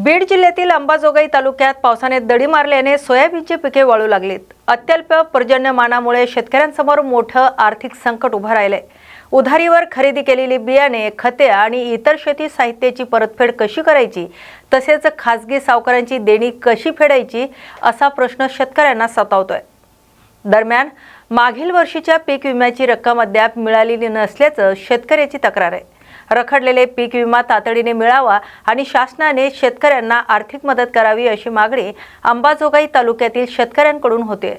बीड जिल्ह्यातील अंबाजोगाई तालुक्यात पावसाने दडी मारल्याने सोयाबीनची पिके वाळू लागलीत। अत्यल्प पर्जन्यमानामुळे शेतकऱ्यांसमोर मोठं आर्थिक संकट उभं राहिलंय। उधारीवर खरेदी केलेली बियाणे, खते आणि इतर शेती साहित्याची परतफेड कशी करायची, तसेच खासगी सावकारांची देणी कशी फेडायची असा प्रश्न शेतकऱ्यांना सतावतोय। दरम्यान मागील वर्षीच्या पीक विम्याची रक्कम अद्याप मिळालेली नसल्याचं शेतकऱ्याची तक्रार आहे। रखडलेले पीक विमा तातडीने मिळावा आणि शासनाने शेतकऱ्यांना आर्थिक मदत करावी अशी मागणी अंबाजोगाई तालुक्यातील शेतकऱ्यांकडून होते।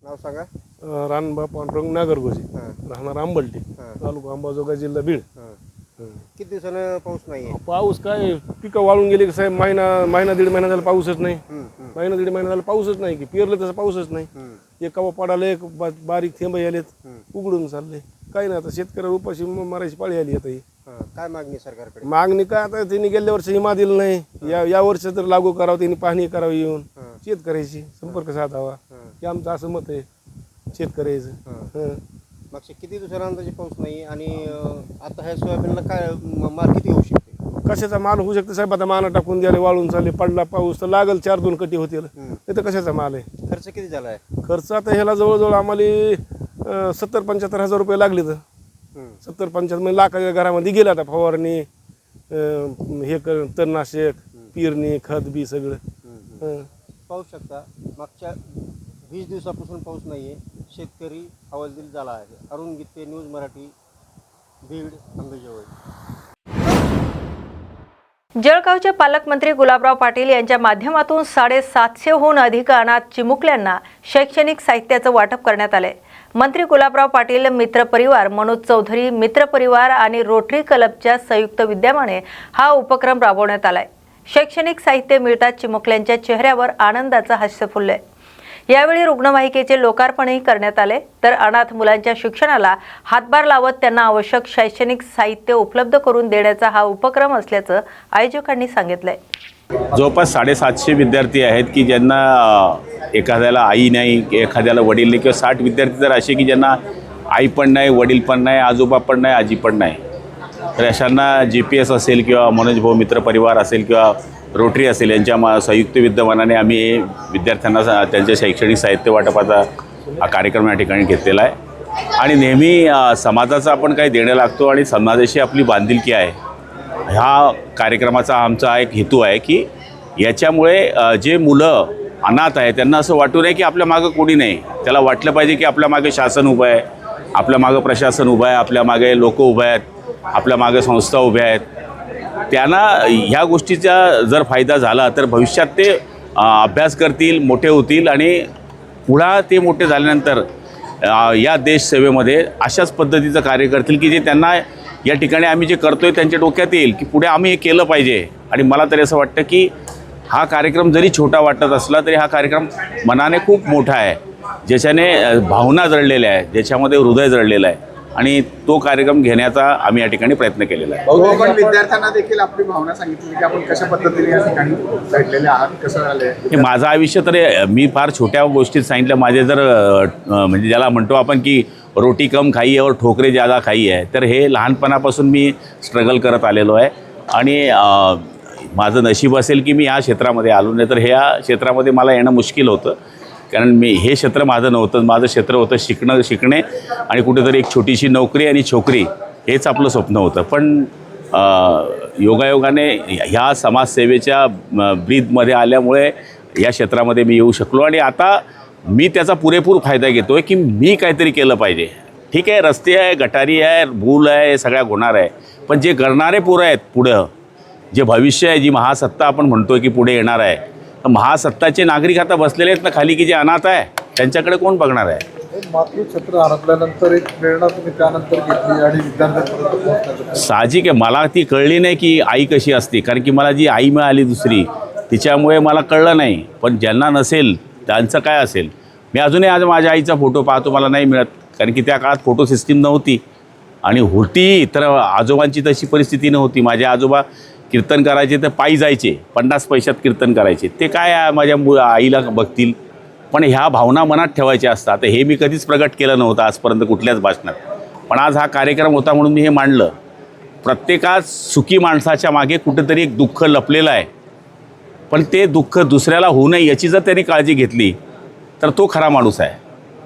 नाव सांगा। रानबा पांडुरंग नागरगोजी, राहणार आंबलटी, तालुका अंबाजोगाई, जिल्हा बीड। किती दिवसानं पाऊस नाहीये? पाऊस काय पिकं वाळून गेली की साहेब, महिना दीड महिना झाला पाऊसच नाही। महिना दीड महिना झाला पाऊसच नाही की पेरलं तसं पाऊसच नाही। एक कवा पडाले, एक बारीक थेंब आलेत, उघडून चालले, काही नाही। आता शेतकरी उपाशी मारायची पाळी आली आता। काय मागणी सरकारकडे? मागणी काय, आता त्यांनी गेल्या वर्षी विमा दिला नाही, या वर्षी तर लागू करावं, त्यांनी पाहणी करावी, येऊन शेतकऱ्याशी संपर्क साधावा, हे आमचं असं मत आहे शेतकऱ्याचं। मागच्या किती दिवसानंतरची पाऊस नाही आणि आता ह्या सोयाबीनला काय माल किती होऊ शकते? कशाचा माल होऊ शकतो साहेब? आता माना टाकून द्यायला, वाळून चालले, पडला पाऊस तर लागल 4-2 कटी होतील, नाही तर कशाचा माल आहे? खर्च किती झाला आहे? खर्च आता ह्याला जवळजवळ आम्हाला 70-75 हजार रुपये लागले। तर 70-75 म्हणजे लाखाच्या घरामध्ये गेलं आता फवारणी, हे तणनाशक, पेरणी, खत बी सगळं। पाहू शकता मागच्या 20 दिवसापासून पाऊस नाहीये। शेतकरी हवालदिल झाला आहे। अरुण गीते, न्यूज मराठी, बीड, अंबाजोगाई। जळगावचे पालकमंत्री गुलाबराव पाटील यांच्या माध्यमातून 750हून अधिक अनाथ चिमुकल्यांना शैक्षणिक साहित्याचं वाटप करण्यात आले। मंत्री गुलाबराव पाटील मित्र परिवार, मनोज चौधरी मित्र परिवार आणि रोटरी क्लबच्या संयुक्त विद्यमाने हा उपक्रम राबवण्यात आलाय। शैक्षणिक साहित्य मिळताच चिमुकल्यांच्या चेहऱ्यावर आनंदाचं हास्य फुललंय। यावेळी रुग्णवाहिकेचे लोकार्पणही करण्यात आले, तर अनाथ मुलांच्या शिक्षणाला हातभार लावत त्यांना आवश्यक शैक्षणिक साहित्य उपलब्ध करून देण्याचा हा उपक्रम असल्याचं आयोजकांनी सांगितलंय। जवळपास 750 विद्यार्थी आहेत की ज्यांना एखाद्याला आई नाही, एखाद्याला वडील नाही, किंवा 60 विद्यार्थी तर असे की ज्यांना आई पण नाही, वडील पण नाही, आजोबा पण नाही, आजी पण नाही। तर अशांना GPS असेल किंवा मनोज भाऊ मित्र परिवार असेल किंवा रोटरी असेल, यांच्या संयुक्त विद्यमानाने आम्ही विद्यार्थ्यांना त्यांचे शैक्षणिक साहित्य वाटपाचा हा कार्यक्रम या ठिकाणी घेतलेला आहे। आणि नेहमी समाजाचा आपण काही देणं लागतो आणि समाजाशी आपली बांधिलकी आहे। ह्या कार्यक्रमाचा आमचा एक हेतू आहे की याच्यामुळे जे मुलं अनाथ आहे त्यांना असं वाटू नये की आपल्या मागं कोणी नाही। त्याला वाटलं पाहिजे की आपल्या मागे शासन उभं आहे, आपल्या मागं प्रशासन उभं आहे, आपल्या मागे लोक उभे आहेत, आपल्या मागे संस्था उभ्या आहेत। त्यांना ह्या गोष्टीचा जर फायदा झाला तर भविष्यात ते अभ्यास करतील, मोठे होतील आणि पुढे ते मोठे झाल्यानंतर या देशसेवेमध्ये अशाच पद्धतीचं कार्य करतील की जे त्यांना या ठिकाणी आम्ही जे करतोय त्यांच्या डोक्यात येईल की पुढे आम्ही हे केलं पाहिजे। आणि मला तरी असं वाटतं की हा कार्यक्रम जरी छोटा वाटत असला तरी हा कार्यक्रम मनाने खूप मोठा आहे, ज्याच्याने भावना जळलेल्या आहेत, ज्याच्यामध्ये हृदय जळलेलं आहे, आणि तो कार्यक्रम घेण्याचा आम्ही या ठिकाणी प्रयत्न केलेला आहे। आपण विद्यार्थ्यांना देखील आपली भावना सांगितली की आपण कशा पद्धतीने या ठिकाणी घडलेले आहात, कसं झालंय हे माझं आयुष्य तर मी फार छोट्या गोष्टीत सांगितलं। माझे जर म्हणजे ज्याला म्हणतो आपण की रोटी कम खाई और ठोकरे ज़्यादा खाई आहे, तर हे लहानपणापासून मी स्ट्रगल करत आलेलो आहे। आणि माझं नशीब असेल की मी ह्या क्षेत्रामध्ये आलो, नाही तर ह्या क्षेत्रामध्ये मला येणं मुश्किल होतं, कारण हे क्षेत्र माझं नव्हतं। माझं क्षेत्र होतं शिकणे आणि कुठेतरी एक छोटीशी नोकरी आणि छोकरी, हेच आपलं स्वप्न होतं। पण योगायोगाने ह्या समाजसेवेच्या ब्रीदमध्ये आल्यामुळे या क्षेत्रामध्ये मी येऊ शकलो आणि आता मी त्याचा पुरेपूर फायदा घेतो आहे की मी काहीतरी केलं पाहिजे। ठीक आहे, रस्ते आहे, गटारी आहे, भूल आहे, सगळ्या होणार आहे, पण जे करणारे पोरं आहेत पुढं, जे भविष्य आहे, जी महासत्ता आपण म्हणतो की पुढे येणार आहे, महासत्ताचे नागरिक आता बसलेले आहेत ना खाली, की जे अनाथ आहे त्यांच्याकडे कोण बघणार आहे? मातृछत्र हरपल्यानंतर एक प्रेरणा तुम्ही त्यानंतर घेतली आणि विद्यार्थ्यांपर्यंत पोहोचण्याचं साहजिक आहे। मला ती कळली नाही की आई कशी असते, कारण की मला जी आई मिळाली दुसरी, तिच्यामुळे मला कळलं नाही। पण ज्यांना नसेल त्यांचं काय असेल? मी अजूनही आज माझ्या आईचा फोटो पाहतो, मला नाही मिळत, कारण की त्या काळात फोटो सिस्टीम नव्हती आणि होती तर आजोबांची तशी परिस्थिती नव्हती। माझे आजोबा कीर्तन करायचे तर पायी जायचे, 50 पैशात कीर्तन करायचे, ते काय माझ्या आईला बघतील। पण ह्या भावना मनात ठेवायच्या असतात। हे मी कधीच प्रगट केलं नव्हतं आजपर्यंत कुठल्याच भाषणात, पण आज हा कार्यक्रम होता म्हणून मी हे मांडलं। प्रत्येकाच सुखी माणसाच्या मागे कुठेतरी एक दुःख लपलेलं आहे, पण ते दुःख दुसऱ्याला होऊ नये याची जर त्यांनी काळजी घेतली तर तो खरा माणूस आहे.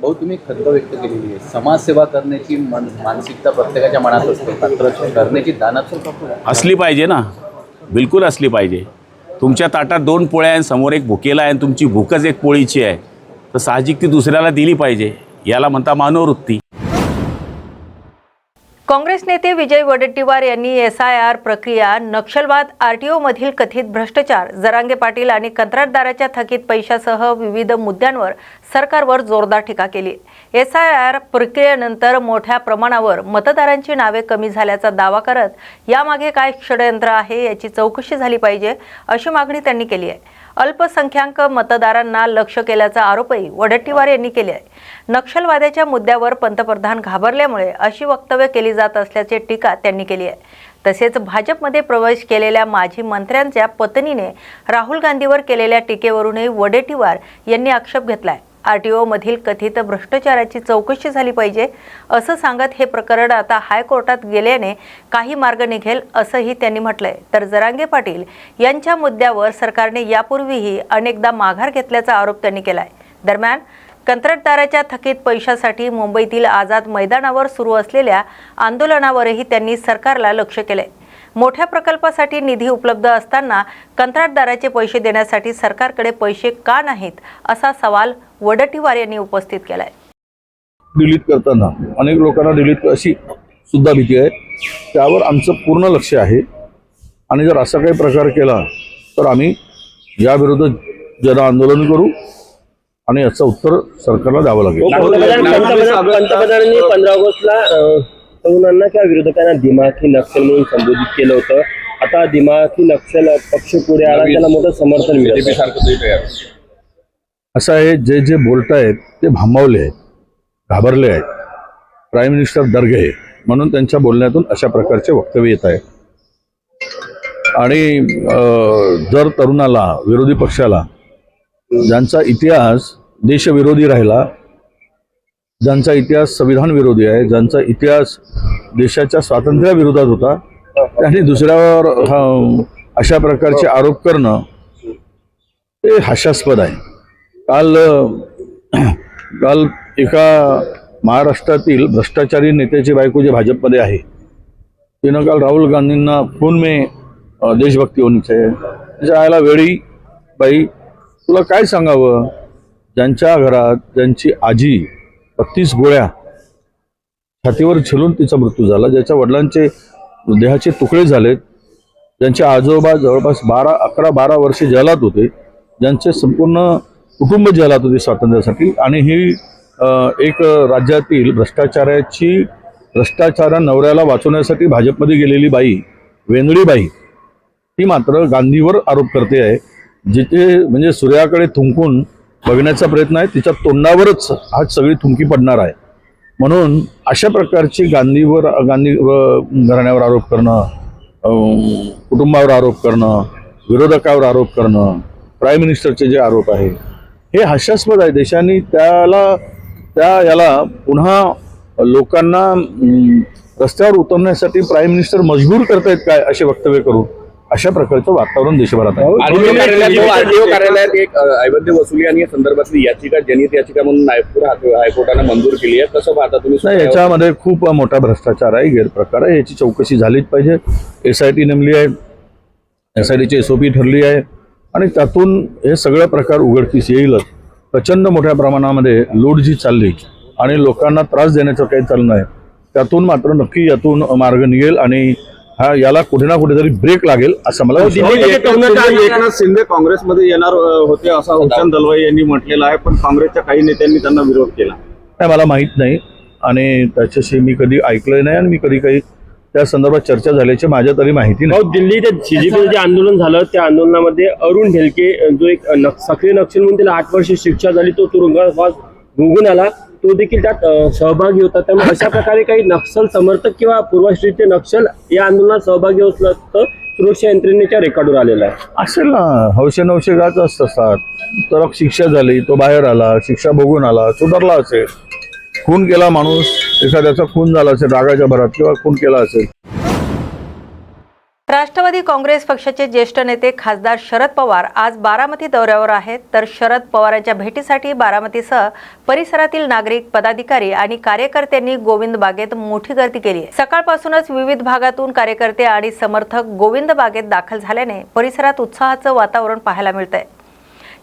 भाऊ, तुम्ही खंत व्यक्त केलेली आहे. समाजसेवा करण्याची मानसिकता प्रत्येकाच्या मनात असते, मात्र करण्याची दानत असली पाहिजे ना, बिलकुल असली पाहिजे. तुमच्या ताटात 2 पोळ्या आहे, समोर एक भुकेला आहे आणि तुमची भूकच 1 पोळीची आहे, तर साहजिक ती दुसऱ्याला दिली पाहिजे. याला म्हणता मानववृत्ती. काँग्रेस नेते विजय वडेट्टीवार यांनी SIR प्रक्रिया, नक्षलवाद, RTO मधील कथित भ्रष्टाचार, जरांगे पाटील आणि कंत्राटदाराच्या थकीत पैशासह विविध मुद्द्यांवर सरकारवर जोरदार टीका केली. SIR प्रक्रियेनंतर मोठ्या प्रमाणावर मतदारांची नावे कमी झाल्याचा दावा करत यामागे काय षडयंत्र आहे याची चौकशी झाली पाहिजे अशी मागणी त्यांनी केली आहे. अल्पसंख्याक मतदारांना लक्ष्य केल्याचा आरोपही वडेट्टीवार यांनी केले आहे. नक्षलवादाच्या मुद्द्यावर पंतप्रधान घाबरल्यामुळे अशी वक्तव्य केली जात असल्याची टीका त्यांनी केली आहे. तसेच भाजपमध्ये प्रवेश केलेल्या माजी मंत्र्यांच्या पत्नीने राहुल गांधीवर केलेल्या टीकेवरूनही वडेट्टीवार यांनी आक्षेप घेतलाय. RTO मधील कथित भ्रष्टाचाराची चौकशी झाली पाहिजे असं सांगत हे प्रकरण आता हायकोर्टात गेल्याने काही मार्ग निघेल असंही त्यांनी म्हटलंय. तर जरांगे पाटील यांच्या मुद्द्यावर सरकारने यापूर्वीही अनेकदा माघार घेतल्याचा आरोप त्यांनी केलाय. दरम्यान कंत्राटदाराच्या थकीत पैशासाठी मुंबईतील आझाद मैदानावर सुरू असलेल्या आंदोलनावरही त्यांनी सरकारला लक्ष केलंय. मोठ्या प्रकल्पासाठी निधी उपलब्ध असताना कंत्राटदाराचे पैसे देण्यासाठी सरकारकडे पैसे का नाहीत असा सवाल वडेट्टीवार यांनी उपस्थित केलाय. डिलीट करताना अनेक लोकांना डिलीट अशी सुद्धा भीती आहे. त्यावर आमचं पूर्ण लक्ष आहे आणि जर असा काही प्रकार केला तर आम्ही याविरुद्ध जन आंदोलन करू आणि याचं उत्तर सरकारला द्यावं लागेल. पंतप्रधानांनी 15 ऑगस्टला तरुणांना किंवा विरोधकांना दिमाखी नक्षल म्हणून संबोधित केलं होतं. आता दिमाखी नक्षल पक्ष पुढे आला, त्याला मोठं समर्थन मिळतं. असं आहे, जे जे बोलतायत ते भांबावले आहेत, घाबरले आहेत. प्राईम मिनिस्टर दर्गे म्हणून त्यांच्या बोलण्यातून अशा प्रकारचे वक्तव्य येत आहे. आणि जर तरुणाला, विरोधी पक्षाला, ज्यांचा इतिहास देशविरोधी राहिला, ज्यांचा इतिहास संविधान विरोधी आहे, ज्यांचा इतिहास देशाच्या स्वातंत्र्याविरोधात होता, त्यांनी दुसऱ्यावर अशा प्रकारचे आरोप करणं हे हास्यास्पद आहे. काल एका महाराष्ट्रातील भ्रष्टाचारी नेत्याची बायको जे भाजपमध्ये आहे, तिनं काल राहुल गांधींना फोन में देशभक्ती होनी चाहिए. त्याच्या आयला वेळी बाई, तुला काय सांगावं, ज्यांच्या घरात ज्यांची आजी 32 गोळ्या छातीवर झेलून तिचा मृत्यू झाला, ज्याच्या वडिलांचे देहाचे तुकडे झालेत, ज्यांचे आजोबा जवळपास 11-12 वर्षे जेलात होते, ज्यांचे संपूर्ण कुटुंब जेलात होते स्वातंत्र्यासाठी, आणि ही एक राज्यातील भ्रष्टाचारा नवऱ्याला वाचवण्यासाठी भाजपमध्ये गेलेली बाई, वेंगळी बाई, ती मात्र गांधीवर आरोप करते आहे. जिथे म्हणजे सूर्याकडे थुंकून बघण्याचा प्रयत्न आहे, तिच्या तोंडावरच आज सगळी थुंकी पडणार आहे. म्हणून अशा प्रकारची गांधी घराण्यावर आरोप करणं, कुटुंबावर आरोप करणं, विरोधकावर आरोप करणं, प्राईम मिनिस्टरचे जे आरोप आहे हे हास्यास्पद आहे. देशाने याला पुन्हा लोकांना रस्त्यावर उतरण्यासाठी प्राईम मिनिस्टर मजबूर करतायत काय असे वक्तव्य करून अशा प्रकारचं वातावरण देशभरात आहे. RTO कार्यालयात एक अवैध वसुली आणि या संदर्भातली याचिका, जनहित याचिका म्हणून नागपूर हायकोर्टानं मंजूर केली आहे. कसं पाहता तुम्ही? नाही, याच्यामध्ये खूप मोठा भ्रष्टाचार आहे, गैरप्रकार आहे. याची चौकशी झालीच पाहिजे. SIT नेमली आहे, SITची SOP ठरली आहे आणि त्यातून हे सगळे प्रकार उघडकीस येईलच. प्रचंड मोठ्या प्रमाणामध्ये लूट जी चालली आणि लोकांना त्रास देण्याचं काही चाललं आहे, त्यातून मात्र नक्की यातून मार्ग निघेल आणि याला कुठे ना कुठेतरी ब्रेक लागेल असं मला एकनाथ शिंदे काँग्रेसमध्ये येणार होते असं हुसेन दलवाई यांनी म्हटलेलं आहे, पण काँग्रेसच्या काही नेत्यांनी त्यांना विरोध केला. नाही, मला माहीत नाही आणि त्याच्याशी मी कधी ऐकलं नाही आणि मी कधी काही त्या संदर्भात चर्चा झाल्याची माझ्या तरी माहिती नाही. दिल्लीत CJP जे आंदोलन झालं त्या आंदोलनामध्ये अरुण ढेलके जो एक सक्रिय नक्षल म्हणून त्याला 8 वर्ष शिक्षा झाली, तो तुरुंगवास भोगून आला, तो देखील त्यात सहभागी होता. त्यामुळे अशा प्रकारे काही नक्षल समर्थक किंवा पूर्वाश्रमीचे नक्षल या आंदोलनात सहभागी असल्याचं सुरक्षा यंत्रणेच्या रेकॉर्डवर आलेलं आहे. असेल ना, हौशे गाच असतात. तर शिक्षा झाली, तो बाहेर आला, शिक्षा भोगून आला, सुधारला असेल. खून केला माणूस, एखाद्याचा खून झाला असेल रागाच्या भरात किंवा खून केला असेल. राष्ट्रवादी काँग्रेस पक्षाचे ज्येष्ठ नेते खासदार शरद पवार आज बारामती दौऱ्यावर आहेत. तर शरद पवारांच्या भेटीसाठी बारामतीसह परिसरातील नागरिक, पदाधिकारी आणि कार्यकर्त्यांनी गोविंद बागेत मोठी गर्दी केली आहे. सकाळपासूनच विविध भागातून कार्यकर्ते आणि समर्थक गोविंद बागेत दाखल झाल्याने परिसरात उत्साहाचं वातावरण पाहायला मिळतंय.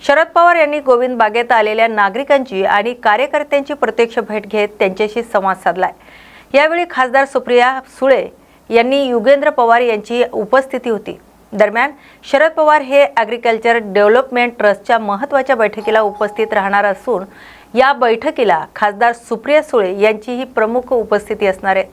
शरद पवार यांनी गोविंद बागेत आलेल्या नागरिकांची आणि कार्यकर्त्यांची प्रत्यक्ष भेट घेत त्यांच्याशी संवाद साधलाय. यावेळी खासदार सुप्रिया सुळे यांनी युगेंद्र पवार यांची उपस्थिती होती. दरम्यान शरद पवार हे ॲग्रिकल्चर डेव्हलपमेंट ट्रस्टच्या महत्त्वाच्या बैठकीला उपस्थित राहणार असून या बैठकीला खासदार सुप्रिया सुळे यांचीही प्रमुख उपस्थिती असणार आहे.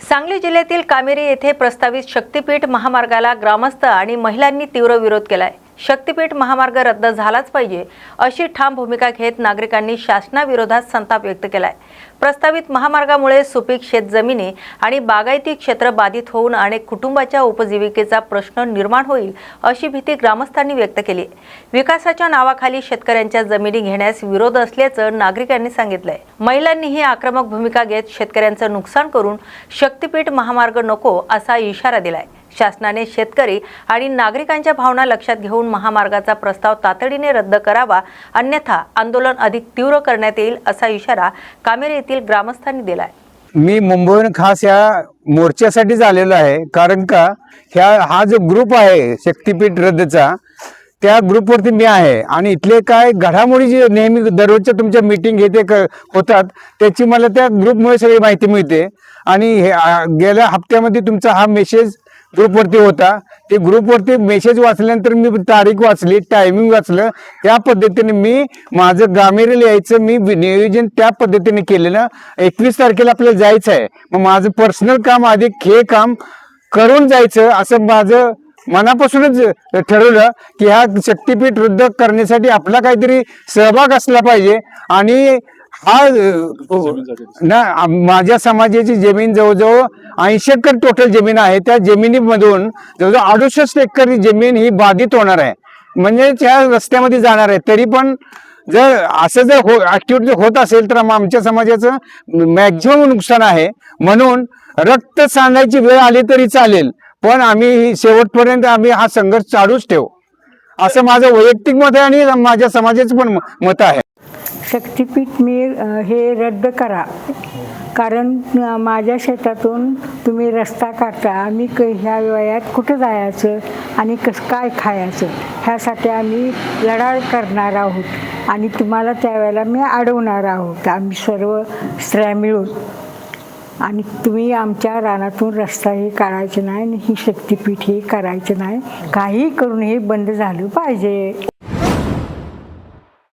सांगली जिल्ह्यातील कामेरी येथे प्रस्तावित शक्तीपीठ महामार्गाला ग्रामस्थ आणि महिलांनी तीव्र विरोध केलाय. शक्तीपीठ महामार्ग रद्द झालाच पाहिजे अशी ठाम भूमिका घेत नागरिकांनी शासनाविरोधात संताप व्यक्त केलाय. प्रस्तावित महामार्गामुळे सुपीक शेतजमिनी आणि बागायती क्षेत्र बाधित होऊन अनेक कुटुंबाच्या उपजीविकेचा प्रश्न निर्माण होईल अशी भीती ग्रामस्थांनी व्यक्त केली. विकासाच्या नावाखाली शेतकऱ्यांच्या जमिनी घेण्यास विरोध असल्याचं नागरिकांनी सांगितलंय. महिलांनीही आक्रमक भूमिका घेत शेतकऱ्यांचं नुकसान करून शक्तीपीठ महामार्ग नको असा इशारा दिलाय. शासनाने शेतकरी आणि नागरिकांच्या भावना लक्षात घेऊन महामार्गाचा प्रस्ताव तातडीने रद्द करावा, अन्यथा आंदोलन अधिक तीव्र करण्यात येईल असा इशारा कामेरी येथील ग्रामस्थांनी दिलाय. मी मुंबईहून खास या मोर्चासाठीच आलेलो आहे, कारण का हा जो ग्रुप आहे शक्तीपीठ रद्दचा, त्या ग्रुपवरती मी आहे आणि इथले काय घडामोडी जे नेहमी दररोजच्या तुमच्या मीटिंग हे ते होतात त्याची मला त्या ग्रुपमुळे सगळी माहिती मिळते. आणि गेल्या हप्त्यामध्ये तुमचा हा मेसेज ग्रुपवरती होता. ते ग्रुपवरती मेसेज वाचल्यानंतर मी तारीख वाचली, टायमिंग वाचलं, त्या पद्धतीने मी माझं गामेरीला यायचं मी नियोजन त्या पद्धतीने केलेलं. 21 तारखेला आपल्याला जायचं आहे. मग माझं पर्सनल काम आधी हे काम करून जायचं असं माझं मनापासूनच ठरवलं की हा शक्तीपीठ रद्द करण्यासाठी आपला काहीतरी सहभाग असला पाहिजे. आणि हा माझ्या समाजाची जमीन जवळजवळ 80 एकर टोटल जमीन आहे. त्या जमिनीमधून जवळजवळ 68 एकर जमीन ही बाधित होणार आहे, म्हणजे त्या रस्त्यामध्ये जाणार आहे. तरी पण जर असं ऍक्टिव्हिटी होत असेल तर आमच्या समाजाचं मॅक्झिमम नुकसान आहे. म्हणून रक्त सांडायची वेळ आली तरी चालेल, पण आम्ही शेवटपर्यंत हा संघर्ष चालूच ठेवू असं माझं वैयक्तिक मत आहे आणि माझ्या समाजाचं पण मत आहे. शक्तीपीठ हे रद्द करा, कारण माझ्या शेतातून तुम्ही रस्ता काढता. आम्ही ह्या वयात कुठं जायचं आणि काय खायचं ह्यासाठी आम्ही लढा करणार आहोत आणि तुम्हाला त्यावेळेला मी अडवणार आहोत. आम्ही सर्व स्त्रिया मिळून. आणि तुम्ही आमच्या रानातून रस्ताही काढायचं नाही आणि ही शक्तीपीठ ही करायचं नाही. काही करून हे बंद झालं पाहिजे.